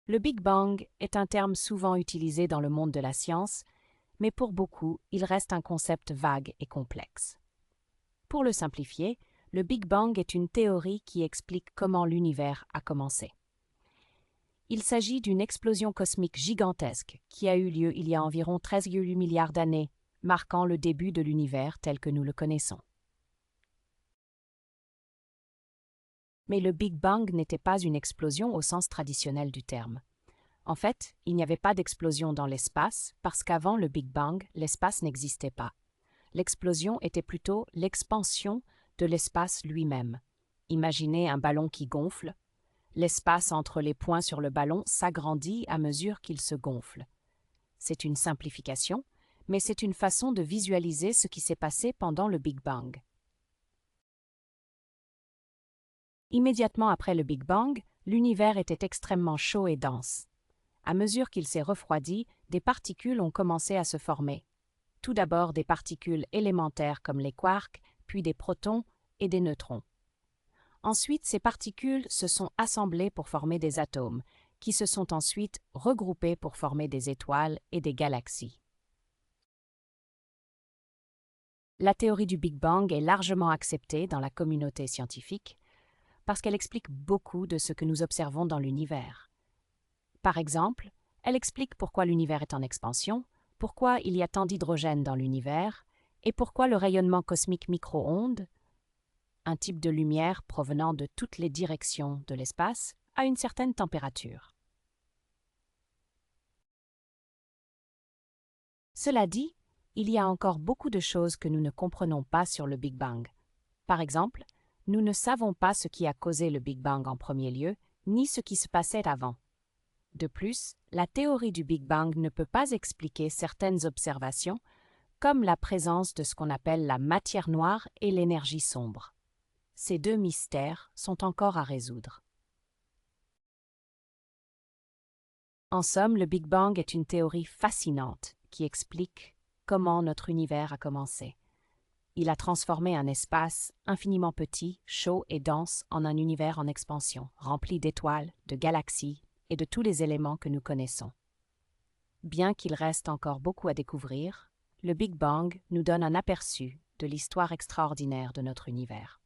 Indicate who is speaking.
Speaker 1: Le Big Bang est un terme souvent utilisé dans le monde de la science, mais pour beaucoup, il reste un concept vague et complexe. Pour le simplifier, le Big Bang est une théorie qui explique comment l'univers a commencé. Il s'agit d'une explosion cosmique gigantesque qui a eu lieu il y a environ 13,8 milliards d'années, marquant le début de l'univers tel que nous le connaissons. Mais le Big Bang n'était pas une explosion au sens traditionnel du terme. En fait, il n'y avait pas d'explosion dans l'espace parce qu'avant le Big Bang, l'espace n'existait pas. L'explosion était plutôt l'expansion de l'espace lui-même. Imaginez un ballon qui gonfle. L'espace entre les points sur le ballon s'agrandit à mesure qu'il se gonfle. C'est une simplification, mais c'est une façon de visualiser ce qui s'est passé pendant le Big Bang. Immédiatement après le Big Bang, l'univers était extrêmement chaud et dense. À mesure qu'il s'est refroidi, des particules ont commencé à se former. Tout d'abord des particules élémentaires comme les quarks, puis des protons et des neutrons. Ensuite, ces particules se sont assemblées pour former des atomes, qui se sont ensuite regroupés pour former des étoiles et des galaxies. La théorie du Big Bang est largement acceptée dans la communauté scientifique parce qu'elle explique beaucoup de ce que nous observons dans l'univers. Par exemple, elle explique pourquoi l'univers est en expansion, pourquoi il y a tant d'hydrogène dans l'univers et pourquoi le rayonnement cosmique micro-ondes, un type de lumière provenant de toutes les directions de l'espace, a une certaine température. Cela dit, il y a encore beaucoup de choses que nous ne comprenons pas sur le Big Bang. Par exemple, nous ne savons pas ce qui a causé le Big Bang en premier lieu, ni ce qui se passait avant. De plus, la théorie du Big Bang ne peut pas expliquer certaines observations, comme la présence de ce qu'on appelle la matière noire et l'énergie sombre. Ces deux mystères sont encore à résoudre. En somme, le Big Bang est une théorie fascinante qui explique comment notre univers a commencé. Il a transformé un espace infiniment petit, chaud et dense en un univers en expansion, rempli d'étoiles, de galaxies et de tous les éléments que nous connaissons. Bien qu'il reste encore beaucoup à découvrir, le Big Bang nous donne un aperçu de l'histoire extraordinaire de notre univers.